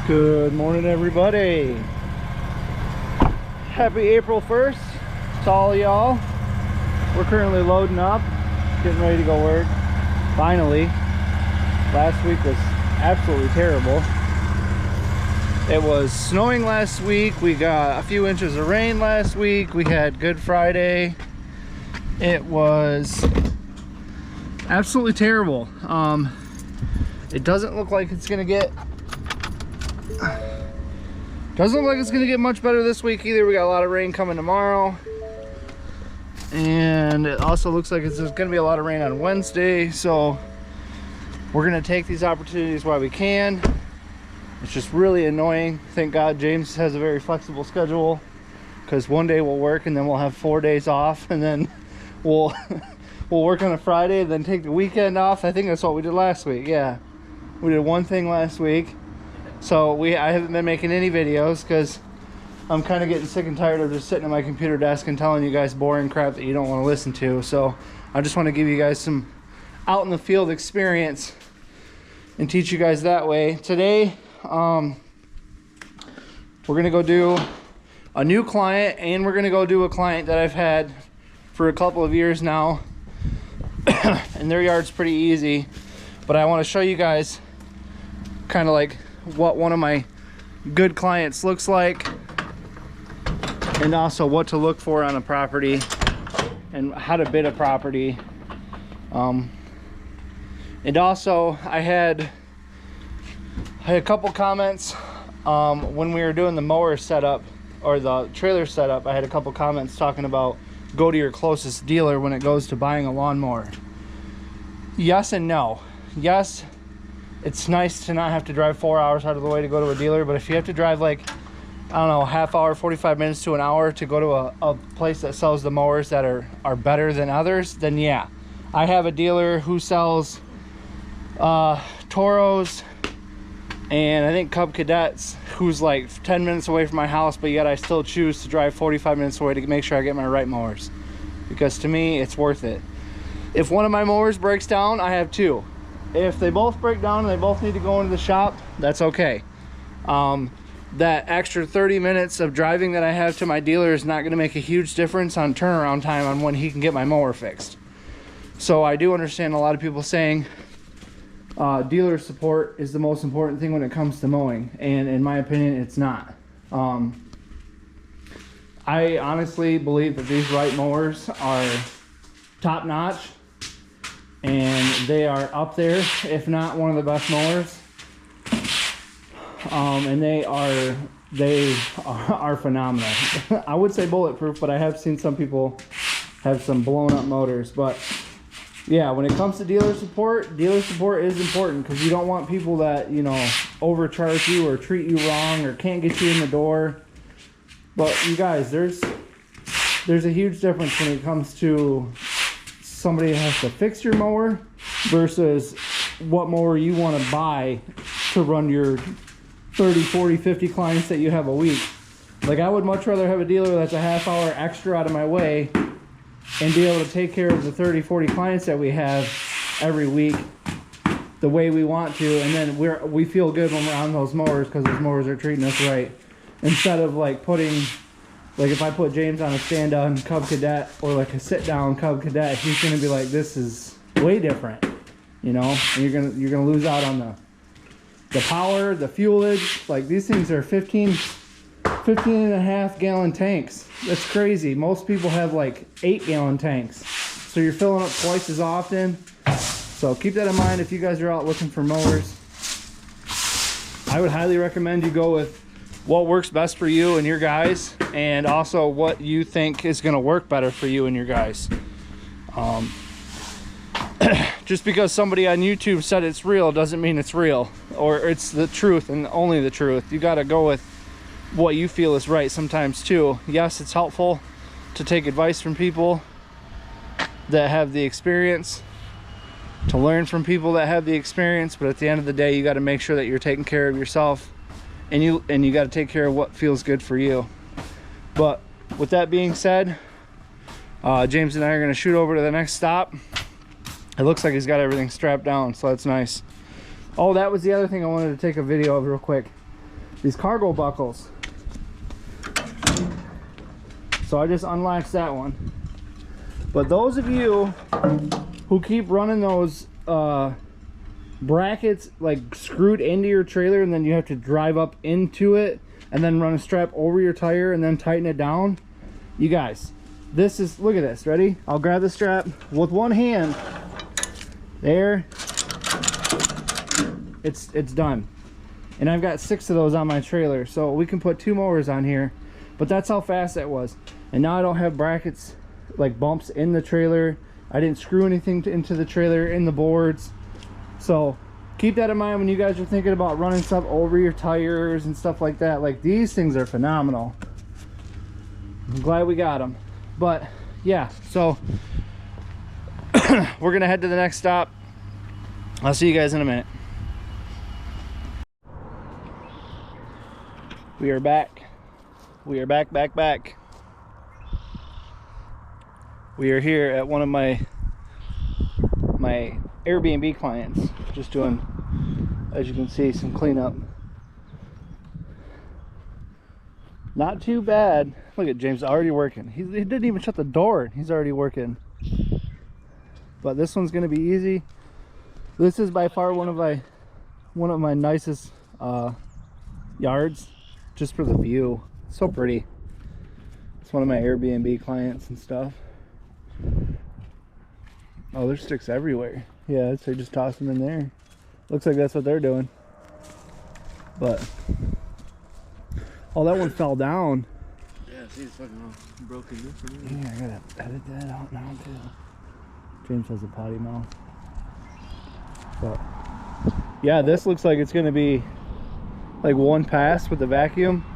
Good morning, everybody. Happy April 1st to all y'all. We're currently loading up, getting ready to go work. Finally. Last week was absolutely terrible. It was snowing last week. We got a few inches of rain last week. We had Good Friday. It was absolutely terrible. It doesn't look like it's gonna get much better this week either. We got a lot of rain coming tomorrow, and it also looks like there's gonna be a lot of rain on Wednesday, so we're gonna take these opportunities while we can. It's just really annoying. Thank God James has a very flexible schedule, because one day we'll work and then we'll have 4 days off, and then we'll work on a Friday and then take the weekend off. I think that's what we did last week. Yeah, we did one thing last week. So I haven't been making any videos because I'm kind of getting sick and tired of just sitting at my computer desk and telling you guys boring crap that you don't want to listen to. So I just want to give you guys some out in the field experience and teach you guys that way. Today, we're going to go do a new client, and we're going to go do a client that I've had for a couple of years now. And their yard's pretty easy, but I want to show you guys kind of like what one of my good clients looks like, and also what to look for on a property and how to bid a property. And also I had a couple comments when we were doing the mower setup or the trailer setup. I had a couple comments talking about go to your closest dealer when it goes to buying a lawnmower. Yes and no. Yes, it's nice to not have to drive 4 hours out of the way to go to a dealer, but if you have to drive like, I don't know, half hour, 45 minutes to an hour to go to a place that sells the mowers that are better than others, then yeah. I have a dealer who sells Toros and I think Cub Cadets, who's like 10 minutes away from my house, but yet I still choose to drive 45 minutes away to make sure I get my right mowers, because to me it's worth it. If one of my mowers breaks down, I have two. If they both break down and they both need to go into the shop, that's okay. That extra 30 minutes of driving that I have to my dealer is not going to make a huge difference on turnaround time on when he can get my mower fixed. So I do understand a lot of people saying dealer support is the most important thing when it comes to mowing, and in my opinion it's not. I honestly believe that these Wright mowers are top notch, and they are up there, if not one of the best mowers. And they are phenomenal. I would say bulletproof, but I have seen some people have some blown up motors. But yeah, when it comes to dealer support is important, because you don't want people that, you know, overcharge you or treat you wrong or can't get you in the door. But you guys, there's a huge difference when it comes to somebody has to fix your mower versus what mower you want to buy to run your 30, 40, 50 clients that you have a week. Like, I would much rather have a dealer that's a half hour extra out of my way and be able to take care of the 30, 40 clients that we have every week the way we want to, and then we feel good when we're on those mowers because those mowers are treating us right, instead of like putting, like, if I put James on a stand-down Cub Cadet or like a sit-down Cub Cadet, he's gonna be like, this is way different, you know, and you're gonna lose out on the power, the fuelage. Like, these things are 15 and a half gallon tanks. That's crazy. Most people have like 8-gallon tanks, so you're filling up twice as often. So keep that in mind if you guys are out looking for mowers. I would highly recommend you go with what works best for you and your guys, and also what you think is going to work better for you and your guys. Just because somebody on YouTube said it's real doesn't mean it's real, or it's the truth and only the truth. You got to go with what you feel is right sometimes too. Yes, it's helpful to take advice from people that have the experience, to learn from people that have the experience, but at the end of the day, you got to make sure that you're taking care of yourself, and you got to take care of what feels good for you. But with that being said, James and I are going to shoot over to the next stop. It looks like he's got everything strapped down, so that's nice. Oh, that was the other thing I wanted to take a video of real quick. these cargo buckles. So I just unlatched that one. But those of you who keep running those brackets like screwed into your trailer and then you have to drive up into it and then run a strap over your tire and then tighten it down, you guys, this is, look at this, ready? I'll grab the strap with one hand. There, it's done. And I've got 6 of those on my trailer, so we can put 2 mowers on here. But that's how fast that was. And now I don't have brackets, like bumps in the trailer. I didn't screw anything into the trailer, in the boards. So keep that in mind when you guys are thinking about running stuff over your tires and stuff like that. Like, these things are phenomenal. I'm glad we got them. But yeah, so we're gonna head to the next stop. I'll see you guys in a minute. We are back. We are back. We are here at one of my Airbnb clients, just doing, as you can see, some cleanup. Not too bad. Look at James already working. He didn't even shut the door. He's already working. But this one's gonna be easy. This is by far one of my nicest yards, just for the view. It's so pretty. It's one of my Airbnb clients and stuff. Oh, there's sticks everywhere. Yeah, so just toss them in there. Looks like that's what they're doing. But oh, that one fell down. Yeah, see, it's fucking all broken. Yeah, I gotta edit that out now too. James has a potty mouth. But yeah, this looks like it's gonna be like one pass with the vacuum.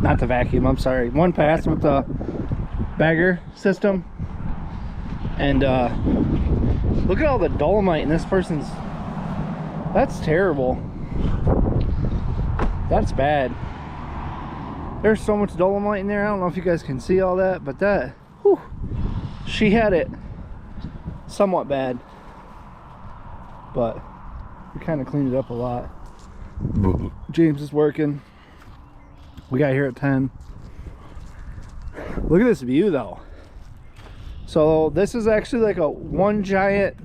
Not the vacuum, I'm sorry. One pass with the bagger system. And look at all the dolomite in this person's. That's terrible. That's bad. There's so much dolomite in there. I don't know if you guys can see all that, but that, whew, she had it somewhat bad. But we kind of cleaned it up a lot. James is working. We got here at 10. Look at this view though. So this is actually like a one giant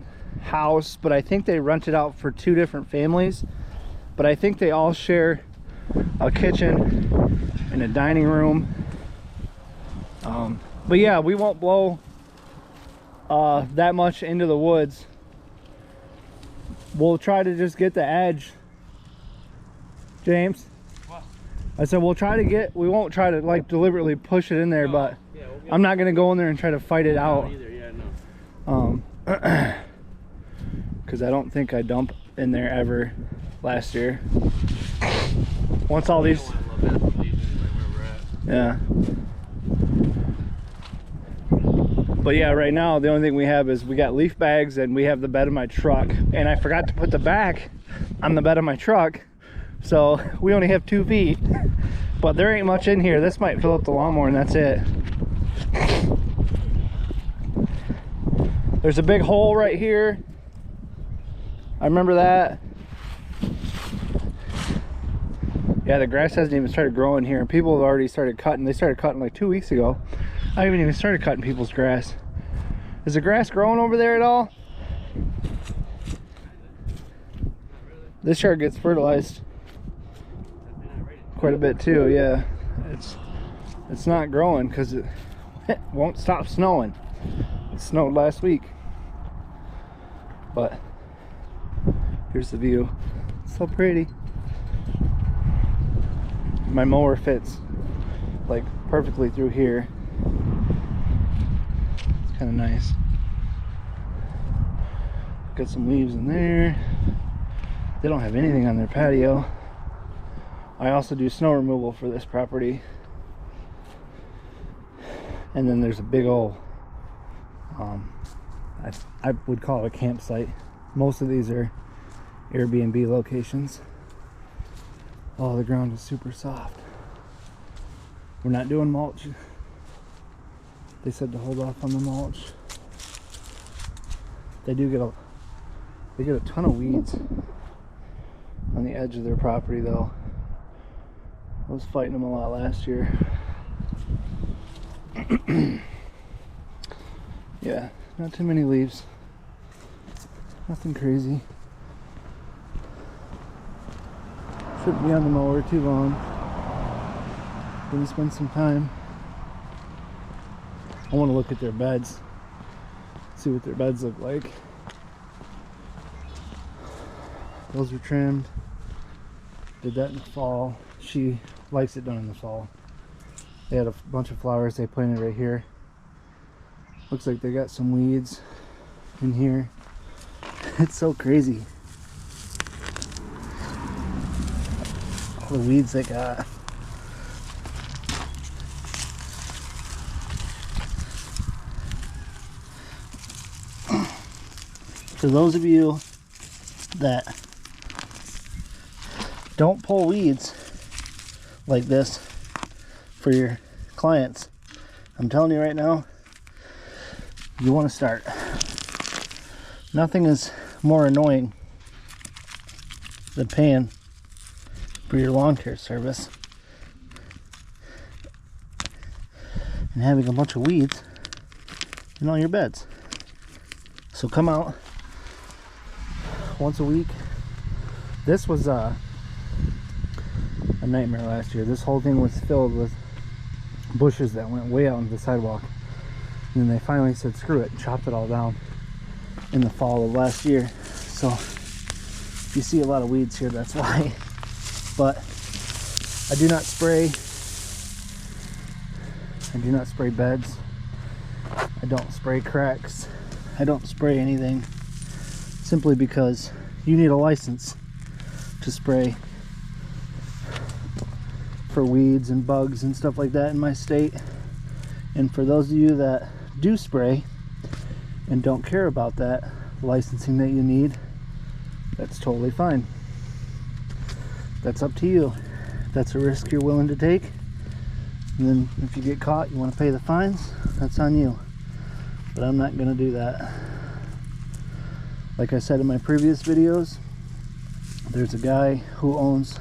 house, but I think they rent it out for 2 different families. But I think they all share a kitchen and a dining room. But yeah, we won't blow that much into the woods. We'll try to just get the edge. James? What? I said we'll try to get, we won't try to like deliberately push it in there, but yeah, I'm not gonna go in there and try to fight it out. Either. Yeah, no. Because I don't think I dumped in there ever last year. Once all these, yeah. But yeah, right now the only thing we have is we got leaf bags and we have the bed of my truck, and I forgot to put the back on the bed of my truck, so we only have 2 feet. But there ain't much in here. This might fill up the lawnmower and that's it. There's a big hole right here. I remember that. Yeah, the grass hasn't even started growing here, and people have already started cutting. They started cutting like 2 weeks ago. I haven't even started cutting people's grass. Is the grass growing over there at all? This yard gets fertilized quite a bit too. Yeah, it's not growing because it won't stop snowing. It snowed last week. But here's the view. It's so pretty. My mower fits like perfectly through here. It's kind of nice. Got some leaves in there. They don't have anything on their patio. I also do snow removal for this property. And then there's a big old I would call it a campsite. Most of these are Airbnb locations. Oh, the ground is super soft. We're not doing mulch. They said to hold off on the mulch. They get a ton of weeds on the edge of their property though. I was fighting them a lot last year. Yeah, not too many leaves. Nothing crazy. Shouldn't be on the mower too long. Gonna spend some time. I want to look at their beds. See what their beds look like. Those were trimmed. Did that in the fall. She likes it done in the fall. They had a bunch of flowers they planted right here. Looks like they got some weeds in here. It's so crazy. All the weeds they got. For those of you that don't pull weeds like this for your clients, I'm telling you right now, you want to start. Nothing is more annoying than paying for your lawn care service and having a bunch of weeds in all your beds. So come out once a week. This was a nightmare last year. This whole thing was filled with bushes that went way out into the sidewalk. And then they finally said screw it and chopped it all down in the fall of last year. So if you see a lot of weeds here, that's why. But I do not spray. I do not spray beds. I don't spray cracks. I don't spray anything, simply because you need a license to spray for weeds and bugs and stuff like that in my state. And for those of you that do spray and don't care about that licensing that you need, that's totally fine. That's up to you. That's a risk you're willing to take. And then if you get caught, you want to pay the fines, that's on you. But I'm not going to do that. Like I said in my previous videos, there's a guy who owns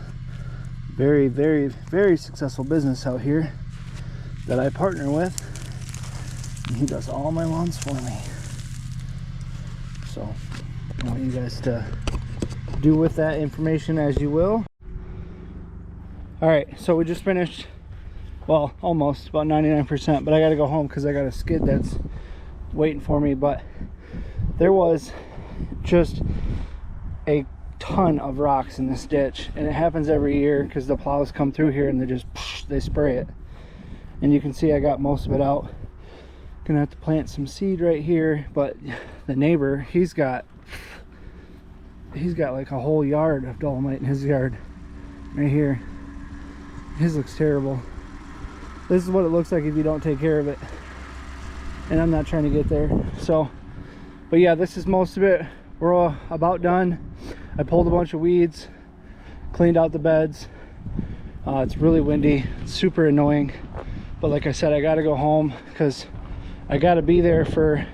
very, very, very successful business out here that I partner with, and he does all my lawns for me. So I want you guys to do with that information as you will. All right, so we just finished, well, almost about 99%, but I got to go home because I got a skid that's waiting for me. But there was just a ton of rocks in this ditch, and it happens every year because the plows come through here and they spray it. And you can see I got most of it out. Gonna have to plant some seed right here, but the neighbor, he's got like a whole yard of dolomite in his yard right here. His looks terrible. This is what it looks like if you don't take care of it, and I'm not trying to get there. So, but yeah, this is most of it. We're all about done. I pulled a bunch of weeds, cleaned out the beds. It's really windy, it's super annoying, but like I said, I gotta go home because I gotta be there for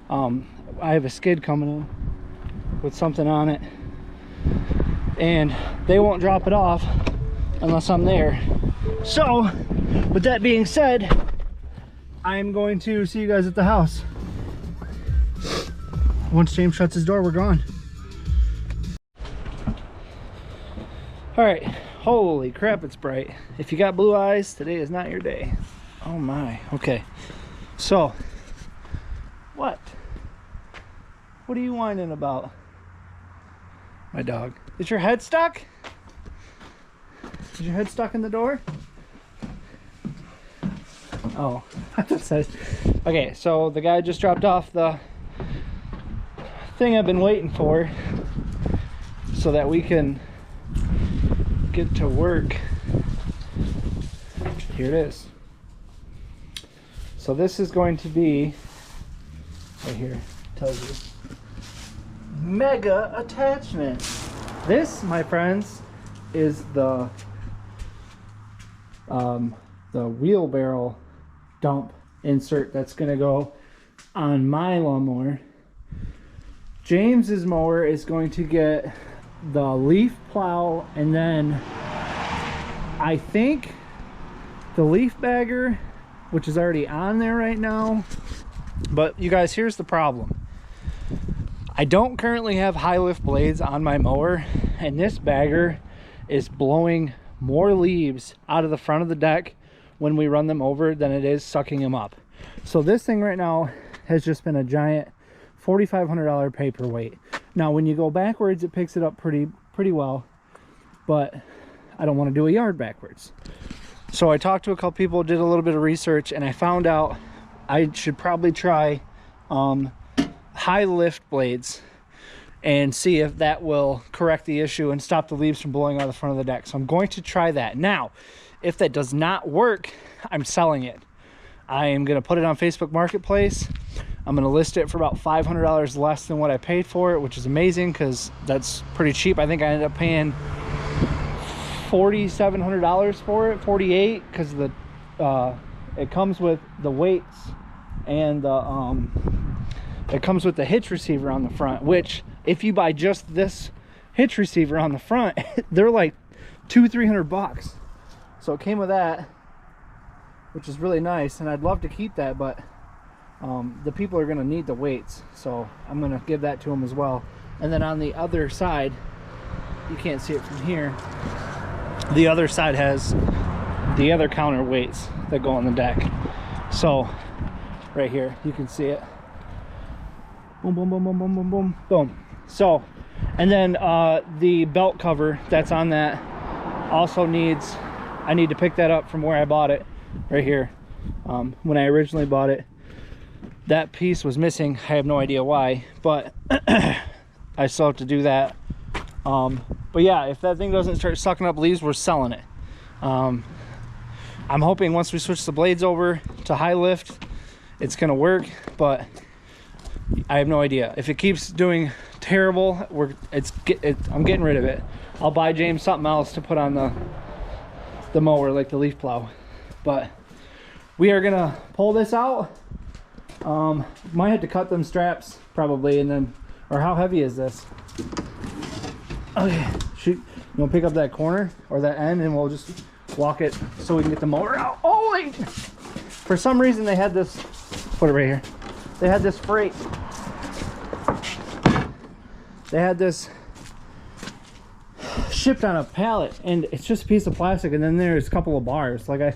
I have a skid coming in with something on it, and they won't drop it off unless I'm there. So with that being said, I'm going to see you guys at the house. Once James shuts his door, we're gone. All right, holy crap, it's bright. If you got blue eyes, today is not your day. Oh my, okay. So, what are you whining about? My dog. Is your head stuck? Is your head stuck in the door? Oh, okay, so the guy just dropped off the thing I've been waiting for so that we can get to work. Here it is. So this is going to be right here, tells you mega attachment. This, my friends, is the wheelbarrow dump insert that's gonna go on my lawnmower. James's mower is going to get the leaf plow and then I think the leaf bagger, which is already on there right now, but you guys, here's the problem. I don't currently have high lift blades on my mower, and this bagger is blowing more leaves out of the front of the deck when we run them over than it is sucking them up. So this thing right now has just been a giant $4,500 paperweight. Now when you go backwards, it picks it up pretty well, but I don't want to do a yard backwards. So I talked to a couple people, did a little bit of research, and I found out I should probably try high lift blades and see if that will correct the issue and stop the leaves from blowing out the front of the deck. So I'm going to try that. Now, if that does not work, I'm selling it. I am going to put it on Facebook Marketplace. I'm going to list it for about $500 less than what I paid for it, which is amazing because that's pretty cheap. I think I ended up paying $4,700 for it, $48, because the it comes with the weights and the it comes with the hitch receiver on the front, which if you buy just this hitch receiver on the front, they're like $200-300. So it came with that, which is really nice, and I'd love to keep that, but the people are going to need the weights, so I'm going to give that to them as well. And then on the other side, you can't see it from here, the other side has the other counterweights that go on the deck. So right here you can see it. Boom, boom, boom, boom, boom, boom, boom, boom. So, and then the belt cover that's on that also needs, I need to pick that up from where I bought it, right here. When I originally bought it, that piece was missing. I have no idea why, but I still have to do that. But yeah, if that thing doesn't start sucking up leaves, we're selling it. I'm hoping once we switch the blades over to high lift, it's gonna work, but I have no idea. If it keeps doing terrible, I'm getting rid of it. I'll buy James something else to put on the mower, like the leaf plow. But we are gonna pull this out. Might have to cut them straps probably, and then, or how heavy is this? Okay, shoot, you wanna pick up that corner or that end, and we'll just walk it so we can get the mower out. Oh wait! For some reason they had this, put it right here. They had this freight. They had this shipped on a pallet, and it's just a piece of plastic, and then there's a couple of bars. Like I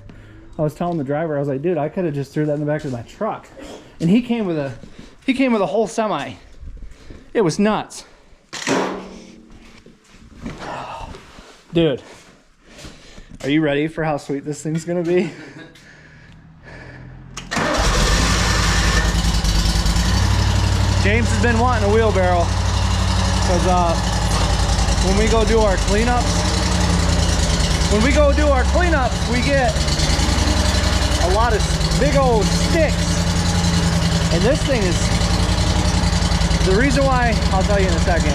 was telling the driver, I was like, dude, I could have just threw that in the back of my truck. And he came with a whole semi. It was nuts. Dude, are you ready for how sweet this thing's gonna be? James has been wanting a wheelbarrow because when we go do our cleanups, we get a lot of big old sticks. And this thing is the reason why, I'll tell you in a second.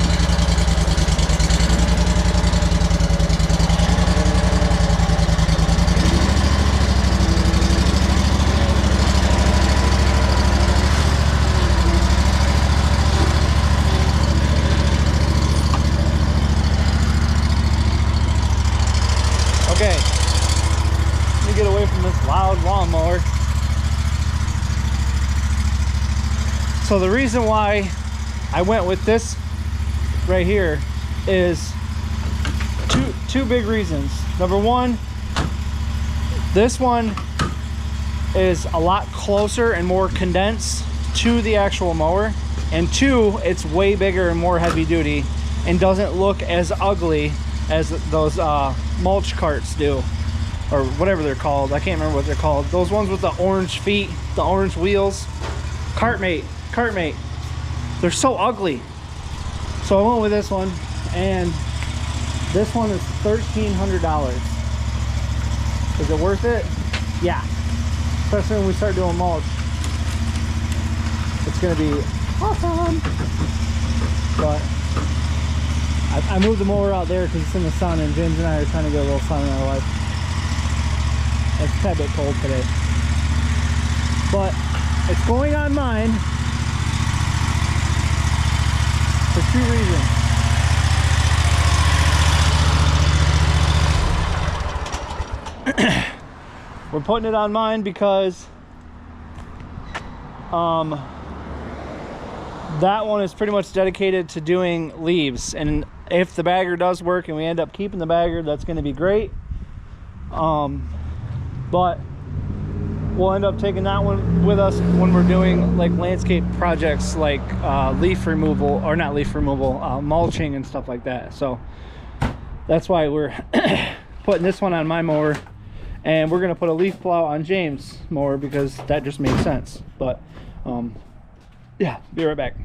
Okay, let me get away from this loud lawnmower. So the reason why I went with this right here is two big reasons. Number one, this one is a lot closer and more condensed to the actual mower. And two, it's way bigger and more heavy duty and doesn't look as ugly as those mulch carts do, or whatever they're called. I can't remember what they're called. Those ones with the orange feet, the orange wheels. Cartmate. They're so ugly. So I went with this one, and this one is $1,300. Is it worth it? Yeah. Especially when we start doing mulch. It's gonna be awesome. But I moved the mower out there because it's in the sun, and James and I are trying to get a little sun in our life. It's a tad bit cold today. But it's going on mine for two reasons. we're putting it on mine because that one is pretty much dedicated to doing leaves, and if the bagger does work and we end up keeping the bagger, that's going to be great. But we'll end up taking that one with us when we're doing like landscape projects, like leaf removal, or not leaf removal, mulching and stuff like that. So that's why we're putting this one on my mower, and we're gonna put a leaf plow on James' mower because that just makes sense. But yeah, be right back.